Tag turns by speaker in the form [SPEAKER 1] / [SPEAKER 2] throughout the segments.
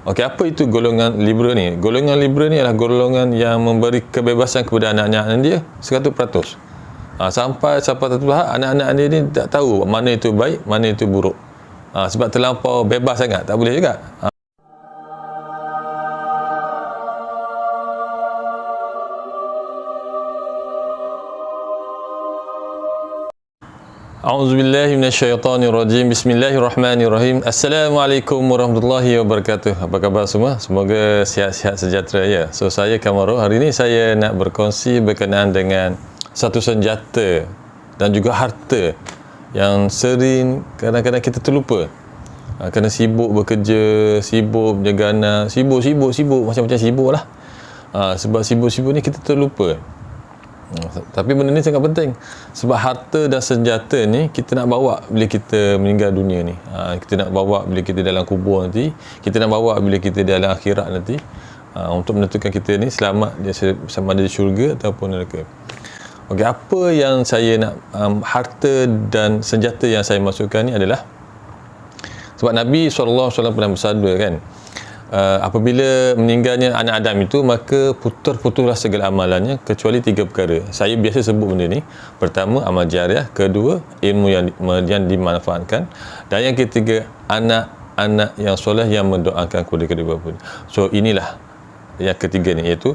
[SPEAKER 1] Okey, apa itu golongan liberal ni? Golongan liberal ni adalah golongan yang memberi kebebasan kepada anak-anak dia 100%. Sampai satu tahap anak-anak dia ni tak tahu mana itu baik, mana itu buruk. Sebab terlampau bebas sangat, tak boleh juga. A'udzubillahi minasyaitonirrajim. Bismillahirrahmanirrahim. Assalamualaikum warahmatullahi wabarakatuh. Apa khabar semua? Semoga sihat-sihat sejahtera ya. So saya Kamaro. Hari ini saya nak berkongsi berkenaan dengan satu senjata dan juga harta yang sering kadang-kadang kita terlupa. Kerana sibuk bekerja, sibuk menjaga anak, sibuk macam-macam sibuk lah. Sebab sibuk-sibuk ni kita terlupa. Tapi benda ni sangat penting, sebab harta dan senjata ni kita nak bawa bila kita meninggal dunia ni. Kita nak bawa bila kita dalam kubur nanti, kita nak bawa bila kita dalam akhirat nanti, untuk menentukan kita ni selamat sama ada di syurga ataupun neraka. Okey, apa yang saya nak harta dan senjata yang saya masukkan ni adalah sebab Nabi SAW pernah bersabda kan, apabila meninggalnya anak Adam itu, maka putus-putuslah segala amalannya kecuali 3 perkara. Saya biasa sebut benda ni. Pertama, amal jariah. Kedua, ilmu yang dimanfaatkan. Dan yang ketiga, anak-anak yang soleh yang mendoakan kepada kedua bapa. So inilah yang ketiga ni, iaitu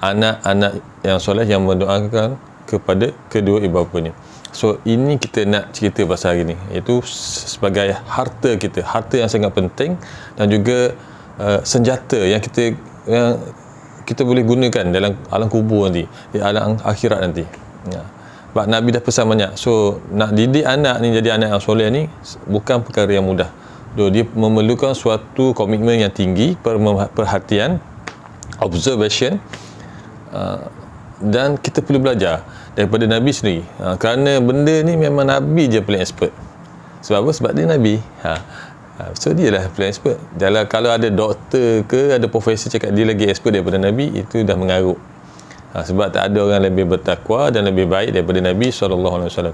[SPEAKER 1] anak-anak yang soleh yang mendoakan kepada kedua ibu bapa ni. So ini kita nak cerita pasal hari ni, iaitu sebagai harta kita, harta yang sangat penting, dan juga senjata yang kita boleh gunakan dalam alam kubur nanti, di alam akhirat nanti. Sebab Nabi dah pesan banyak. So nak didik anak ni jadi anak yang soleh ni bukan perkara yang mudah. Dia memerlukan suatu komitmen yang tinggi, perhatian, observation, dan kita perlu belajar daripada Nabi sendiri. Kerana benda ni memang Nabi je paling expert. Sebab apa? Sebab dia Nabi. So dia lah paling expert. Kalau ada doktor ke ada profesor cakap dia lagi expert daripada Nabi, itu dah mengarut. Sebab tak ada orang lebih bertakwa dan lebih baik daripada Nabi SAW.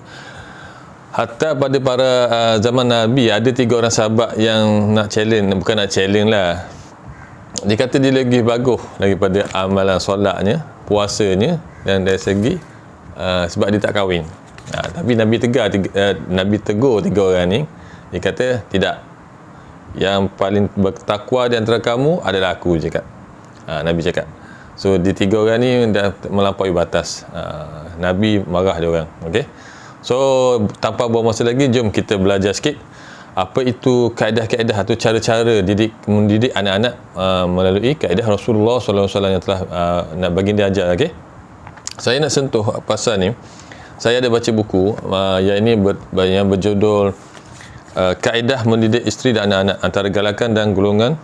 [SPEAKER 1] Hatta pada para zaman Nabi, ada 3 orang sahabat yang nak challenge, bukan nak challenge lah, dia kata dia lagi bagus daripada amalan solatnya, puasanya, dan dari segi sebab dia tak kahwin. Tapi Nabi tegur 3 orang ni. Dia kata tidak, yang paling bertakwa di antara kamu adalah aku, cakap. Nabi cakap. So di 3 orang ni dah melampaui batas. Nabi marah dia orang. Okey. So tanpa buang masa lagi, jom kita belajar sikit apa itu kaedah-kaedah atau cara-cara mendidik anak-anak melalui kaedah Rasulullah SAW yang telah baginda ajar. Okey. Saya nak sentuh pasal ni. Saya ada baca buku yang berjudul Kaedah Mendidik Isteri dan Anak-anak Antara Galakan dan Golongan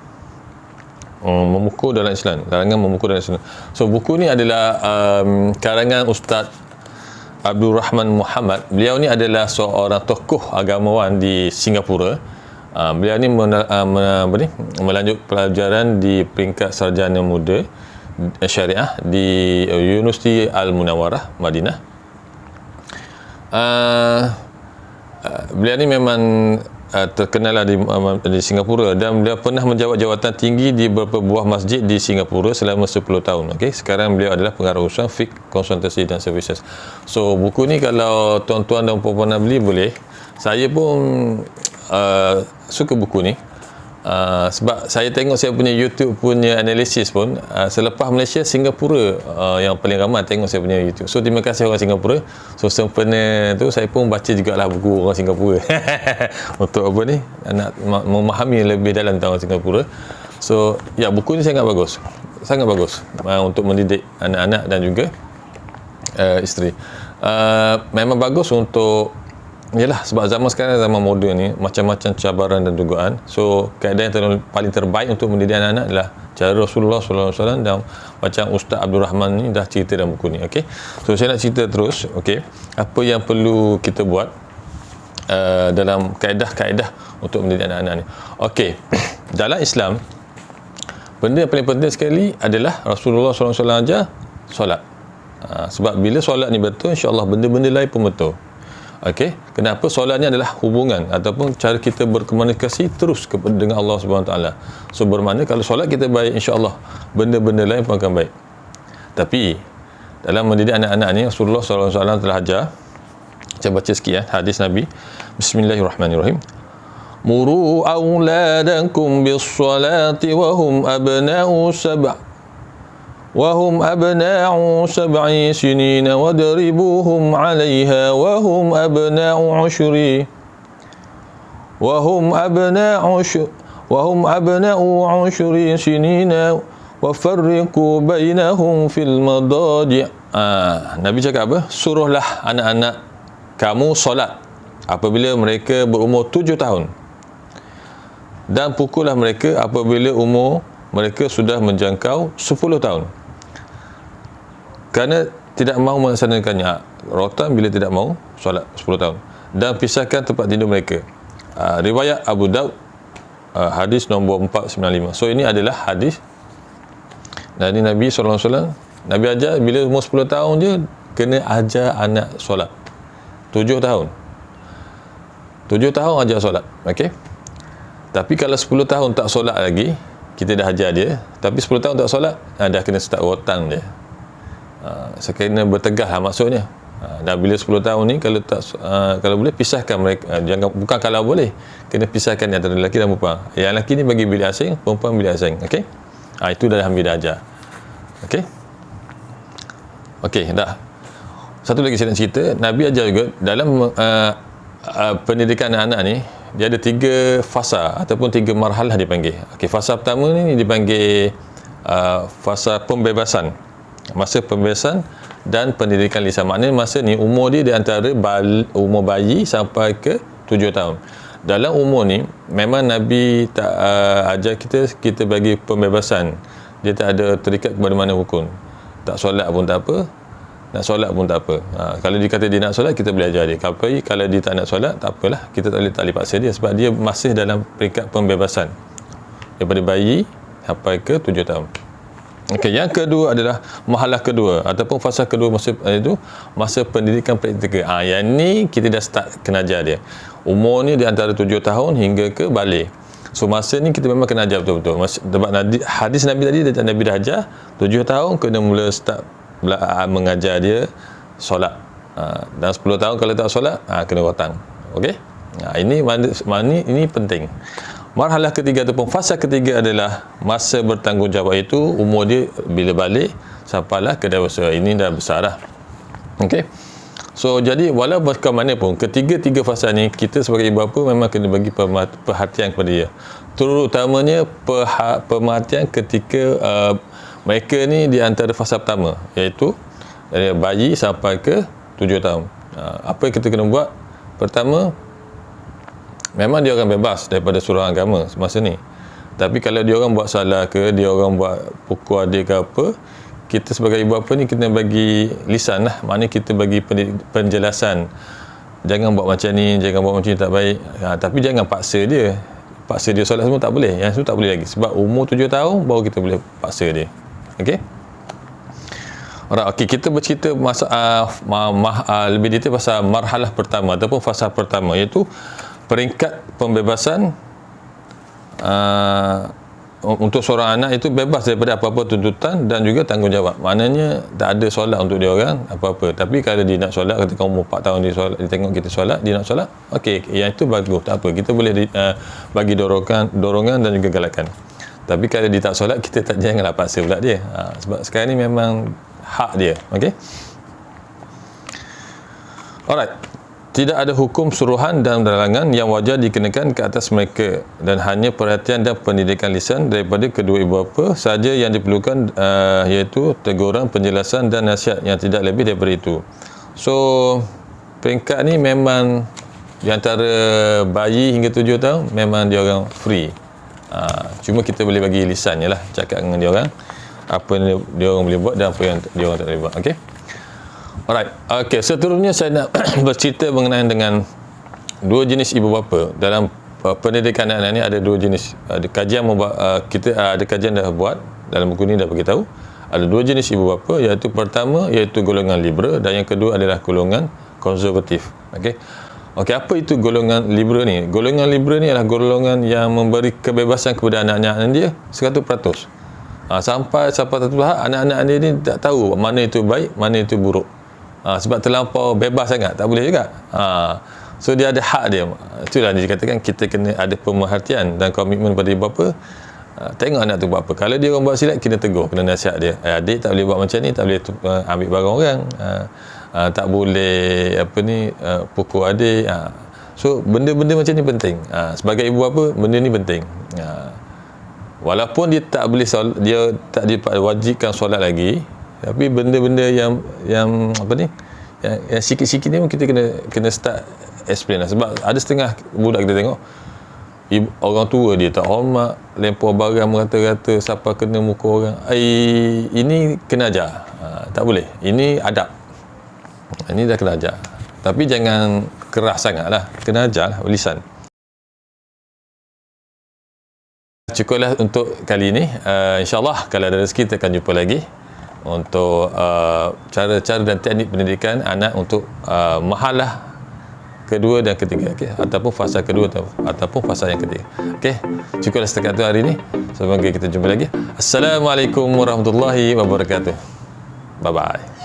[SPEAKER 1] Memukul dalam Islam. Larangan memukul dalam Islam. So buku ni adalah karangan Ustaz Abdul Rahman Muhammad. Beliau ni adalah seorang tokoh agamawan di Singapura. Beliau ni melanjut pelajaran di peringkat sarjana muda syariah di Universiti Al-Munawarah, Madinah. Beliau ni memang terkenal lah di Singapura, dan beliau pernah menjawat jawatan tinggi di beberapa buah masjid di Singapura selama 10 tahun. Okey, sekarang beliau adalah pengarah usaha fiqh, konsultasi dan services. So buku ni kalau tuan-tuan dan puan-puan nak beli, boleh. Saya pun suka buku ni. Sebab saya tengok saya punya YouTube punya analisis pun, selepas Malaysia, Singapura yang paling ramai tengok saya punya YouTube. So terima kasih orang Singapura. So sempena tu saya pun baca jugalah buku orang Singapura untuk apa ni, nak memahami lebih dalam tentang orang Singapura. So ya, buku ni sangat bagus untuk mendidik anak-anak dan juga isteri. Memang bagus untuk, yalah, sebab zaman sekarang, zaman moden ni, macam-macam cabaran dan dugaan. So kaedah yang paling terbaik untuk mendidik anak-anak adalah cara Rasulullah SAW, dan macam Ustaz Abdul Rahman ni dah cerita dalam buku ni. Okey, so saya nak cerita terus. Okey, apa yang perlu kita buat dalam kaedah-kaedah untuk mendidik anak-anak ni. Okey, dalam Islam, benda yang paling penting sekali adalah Rasulullah SAW ajar solat. Sebab bila solat ni betul, insya-Allah benda-benda lain pun betul. Okey, kenapa solat ni adalah hubungan ataupun cara kita berkomunikasi terus dengan Allah Subhanahu Taala. So bermakna kalau solat kita baik, insya-Allah benda-benda lain pun akan baik. Tapi dalam mendidik anak-anak ni Rasulullah SAW telah ajar. Saya baca sikit hadis Nabi. Bismillahirrahmanirrahim. Muru auladakum bis-salati wa hum abna'u sab'i sinina wadribuhum 'alayha wa hum abna'u 'ashri sinina wa farriqu bainahum fil madaji'. Nabi cakap apa? Suruhlah anak-anak kamu solat apabila mereka berumur 7 tahun, dan pukullah mereka apabila umur mereka sudah menjangkau 10 tahun. Kerana tidak mahu melaksanakannya, rotan bila tidak mahu solat 10 tahun, dan pisahkan tempat tidur mereka. Riwayat Abu Daud, hadis nombor 495. So ini adalah hadis dari Nabi SAW. Nabi ajar bila umur 10 tahun je kena ajar anak solat. 7 tahun 7 tahun ajar solat. Okey. Tapi kalau 10 tahun tak solat lagi, kita dah ajar dia, tapi 10 tahun tak solat, dah kena start rotan dia. Sekiranya bertegah lah maksudnya. Dan bila 10 tahun ni kalau tak kalau boleh pisahkan mereka, jangan, bukan kalau boleh, kena pisahkan antara lelaki dan perempuan. Yang lelaki ni bagi bilik asing, perempuan bilik asing. Okey. Itu dah ambil dah ajar. Okey. Okey, dah. Satu lagi saya nak cerita, Nabi ajar juga dalam pendidikan anak-anak ni, dia ada 3 fasa ataupun 3 marhalah dipanggil. Okey, fasa pertama ni dipanggil fasa pembebasan. Masa pembebasan dan pendidikan lisan. Maknanya masa ni umur dia di antara umur bayi sampai ke 7 tahun. Dalam umur ni memang Nabi tak ajar kita bagi pembebasan. Dia tak ada terikat kepada mana hukum. Tak solat pun tak apa, nak solat pun tak apa. Kalau dia kata dia nak solat, kita boleh ajar dia. Tapi kalau dia tak nak solat, tak apalah, kita tak boleh paksa dia, sebab dia masih dalam peringkat pembebasan daripada bayi sampai ke 7 tahun. Okey, yang kedua adalah marhalah kedua ataupun fasa kedua, masa pendidikan praktikal. Yang ni kita dah start kena ajar dia. Umur ni di antara 7 tahun hingga ke balik. So masa ni kita memang kena ajar betul-betul. Sebab hadis Nabi tadi, Nabi dah ajar 7 tahun kena mula start mengajar dia solat. Dan 10 tahun kalau tak solat, kena rotan. Okey? Ini penting. Marhalah ketiga ataupun fasa ketiga adalah masa bertanggungjawab, itu umur dia bila balik sampailah ke dewasa. Ini dah besar dah. Okey. So jadi walau bagaimanapun ketiga-tiga fasa ni kita sebagai ibu bapa memang kena bagi perhatian kepada dia. Terutamanya perhatian ketika mereka ni di antara fasa pertama, iaitu dari bayi sampai ke 7 tahun. Apa yang kita kena buat? Pertama, memang dia orang bebas daripada surah agama semasa ni. Tapi kalau dia orang buat salah ke, dia orang buat pukul adik ke apa, kita sebagai ibu bapa ni kena bagi lisan lah. Maknanya kita bagi penjelasan. Jangan buat macam ni, jangan buat macam ni, tak baik. Tapi jangan paksa dia. Paksa dia solat semua tak boleh. Yang itu tak boleh lagi. Sebab umur 7 tahun baru kita boleh paksa dia. Okey? Alright, okey, kita bercerita lebih detail pasal marhalah pertama ataupun fasa pertama, iaitu peringkat pembebasan. Untuk seorang anak itu bebas daripada apa-apa tuntutan dan juga tanggungjawab. Maknanya tak ada solat untuk dia orang apa-apa. Tapi kalau dia nak solat, ketika umur 4 tahun dia tengok kita solat, dia nak solat, okey, yang itu bagus, tak apa. Kita boleh bagi dorongan dan juga galakan. Tapi kalau dia tak solat, kita janganlah paksa pula dia. Sebab sekarang ni memang hak dia. Okey. Alright. Tidak ada hukum suruhan dan larangan yang wajar dikenakan ke atas mereka, dan hanya perhatian dan pendidikan lisan daripada kedua ibu bapa saja yang diperlukan, iaitu teguran, penjelasan dan nasihat, yang tidak lebih daripada itu. So peringkat ni memang di antara bayi hingga 7 tahun memang dia orang free. Cuma kita boleh bagi lisan je lah, cakap dengan dia orang apa yang dia orang boleh buat dan apa yang dia orang tak boleh buat. Okey. Alright. Okey, seterusnya saya nak bercerita mengenai dengan 2 jenis ibu bapa. Dalam pendidikan anak-anak ni ada 2 jenis. Ada kajian kita ada kajian dah buat dalam buku ni, dah bagi tahu ada 2 jenis ibu bapa, iaitu pertama iaitu golongan liberal dan yang kedua adalah golongan konservatif. Okey. Okey, apa itu golongan liberal ni? Golongan liberal ni adalah golongan yang memberi kebebasan kepada anak-anak dia 100%. Sampai satu tahap anak-anak dia ni tak tahu mana itu baik, mana itu buruk. Sebab terlampau bebas sangat, tak boleh juga. So dia ada hak dia. Itulah dia katakan kita kena ada pemerhatian dan komitmen pada ibu bapa. Tengok anak tu buat apa. Kalau dia orang buat silap, kena tegur, kena nasihat dia. Adik tak boleh buat macam ni, tak boleh ambil barang orang. Tak boleh pukul adik. So benda-benda macam ni penting. Sebagai ibu bapa, benda ni penting. Walaupun dia tak boleh dia tak diwajibkan solat lagi, tapi benda-benda yang sikit-sikit ni pun kita kena start explain lah. Sebab ada setengah budak kita tengok orang tua dia tak hormat, lempar barang merata-rata, siapa kena muka orang. Ini kena ajar. Tak boleh. Ini adab. Ini dah kena ajar. Tapi jangan keras sangat lah. Kena ajar lah, lisan. Cukuplah untuk kali ini. InsyaAllah kalau ada rezeki kita akan jumpa lagi untuk cara-cara dan teknik pendidikan anak untuk marhalah kedua dan ketiga, ataupun fasa kedua ataupun fasa yang ketiga. Cukuplah setakat itu hari ini. Semoga kita jumpa lagi. Assalamualaikum warahmatullahi wabarakatuh. Bye bye.